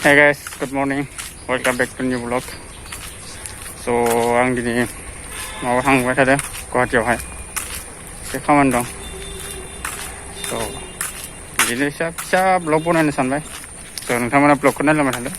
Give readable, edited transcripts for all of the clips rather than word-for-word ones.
Hey guys, good morning. Welcome back to new vlog. So आं दिनै माबा थांबाय थादों गुवाहाटीयावहाय एसे खामानि दं. So बिदिनो फिसा vlog बनायनो सानबाय. So नोंथांमोना vlogखौ नायलांबाय थादो.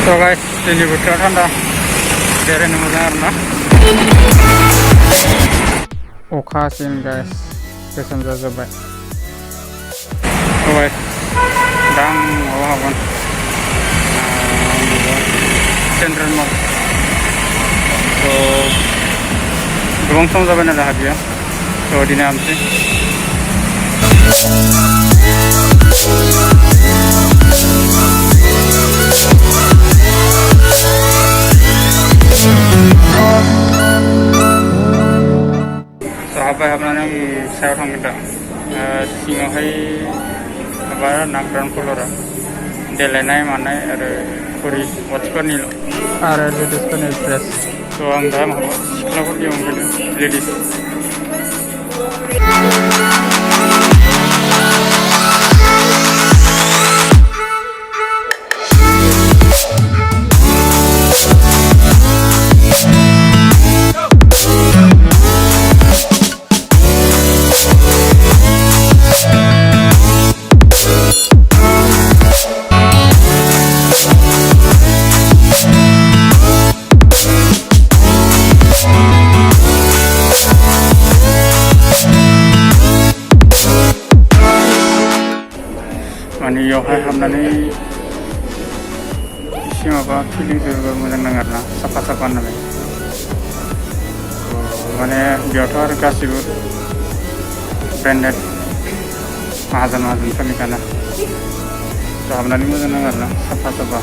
So guys, ini bocoran tanda dari negara mana? Oka sin guys, kesan jazabai. So guys, dang wawan Central Mall. So, gwjwnthwng jabai na dia. So di naam sih. Apa yang saya tangkap, singohai apa nangkran kolora, delenai mana ada kuri watchkan nilo, ada ladies kan dress, so angda mah sekolah pun dia mungkin ladies. Mani yohai hamdani isi maba feeling juga mujang nangarna safa namai. Mane biyato ar gasibu branded mahajan kami kana. So hamdani mujang nangarna safa.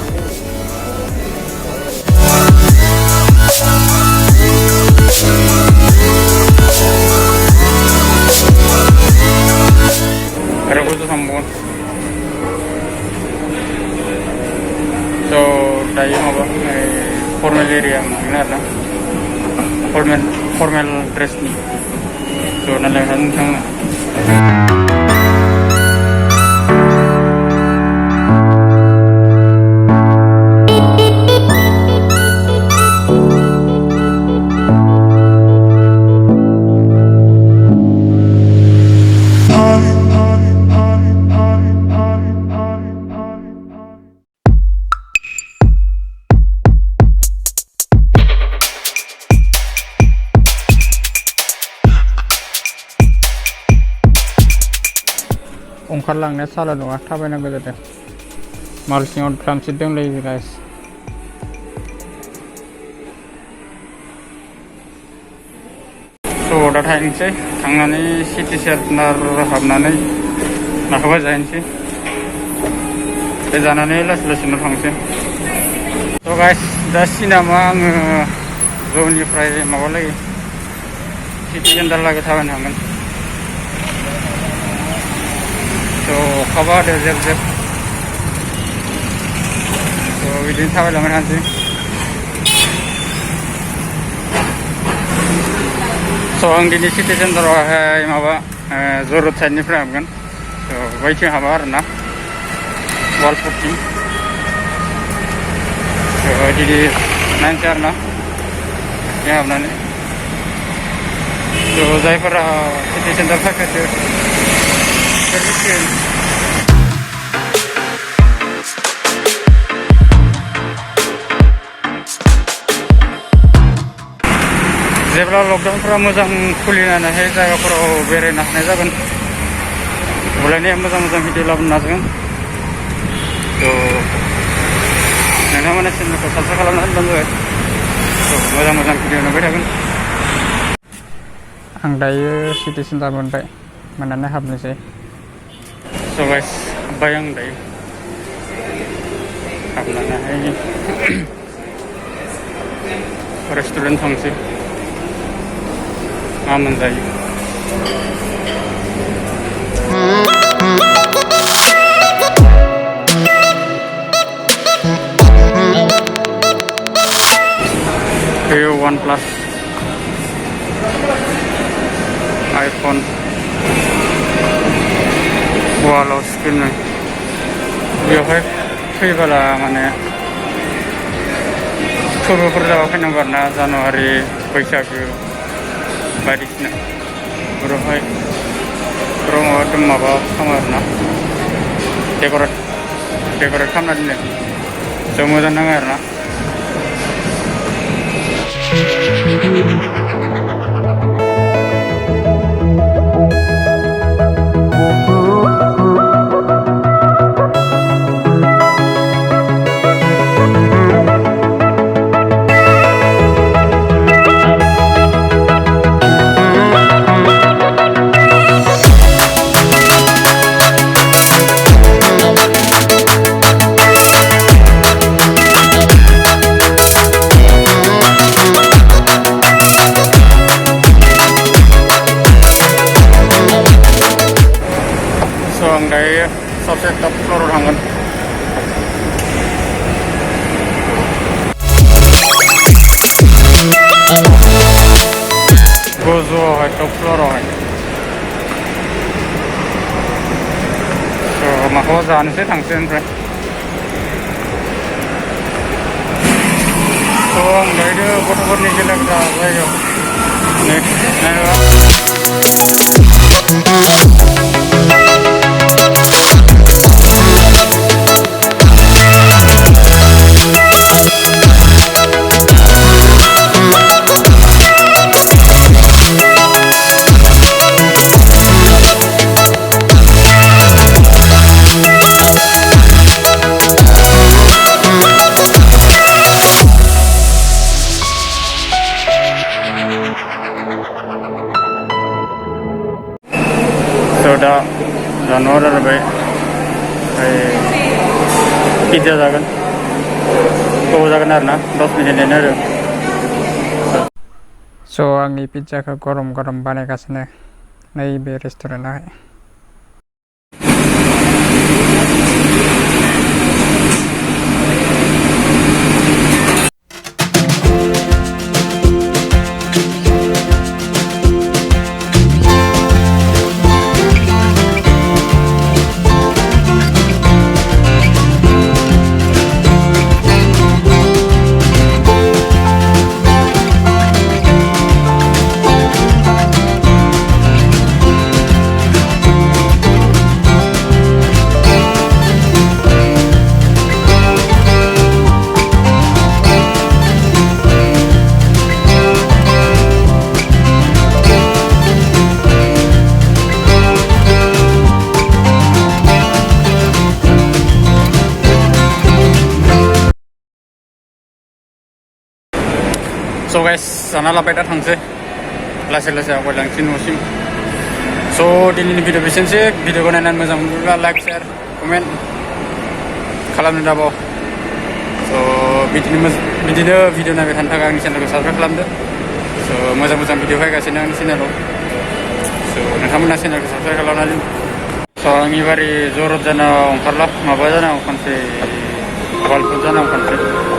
Ada kutu sambung. So tayo apa formal area mana lah formal dress ni. So nalahan sang ओंखारलांनाया साला नङा थाबायनांगौ जादों माल सिङाव ड्रामसिट दंलायो guys स' दा थाहैनोसै थांनानै city centre हाबनानै माखौबा जाहैनोसै बे जानानै लासै न' थांसै स' गाइस दा सिनेमा आङो ज'निफ्राय माबालागै सिटि सेन्टार लागै थाबायनो थांगोन So cover the zip. So we didn't have a long answer. So ang dini city center hai mawa zorut side ni frame kan. So waiting habar na wall putty. So didi 9 na. Ya abna ni. So jai par city center thakhai tu. जेब्ला लकडाउनफोरा मोजां खुलिनानैहाय जायगाफोराव बेरायनो हानाय जागोन अब्लानिया मोजां video लाबोनो नाजागोन थ' नोंथाङा नोंथांमोना चेनेलखौ साबस्क्राइब खालामना दोनबानो जाबाय मोजां मोजां भिडिअ नुबाय थागोन आं दायो सिटि सेन्टार मोननानै हाबनोसै स' गाइस हाबबाय आं दायो हाबनानैहाय रेस्टुरेन्ट थांसै मा मोनजायो बेयो OnePlus iPhone वालाव स्क्रिन बेवहाय फैबोला माने फोरबोफोर जाबा फैनांगौ आरोना जानुवारि बैसागो बायदिसिना बेवहाय एकदम माबा खालामो आरोना डेक'रेट खालामना दोनो ज' मोजां नाङो आरोना आं दायो सबसे टप फ्ल'राव थांगोन गोजौआवहाय टप फ्ल'रावहाय स' माखौबा जानोसै थांसै ओमफ्राय स' आं दायो गथ'फोरनि गेलेग्रा जायगायाव नायनोबा दा जानुवारि जाबाय पिज्जा जागोन गोबाव जागोन आरोना 10 मिनिट नेनो आरो स' आंनि पिज्जाखौ गरम बानायगासिनो नैबे रेस्टुरेन्टआवहाय स' गाइस जाना लाबाय दा थांसै लासै आवगायलांसै न'सिम स' दिनैनि भिडिअ बेसेनोसै भिडिअखौ नायनानै मोजां मोनोब्ला लाइक शेयार कमेन्ट खालामनो दाबाव स' बिदिनो भिडिअ नायबाय थानो थाखाय आंनि चेनेलखौ साबस्क्राइब खालामदो स' मोजां भिडिअ फैगासिनो आंनि चेनेलाव स' नोंथांमोना चेनेलखौ साबस्क्राइब खालामनानै स' आं एबार जरद जानायाव ओंखारला माबा जानायाव खनसे वालपुर जानायाव खनसे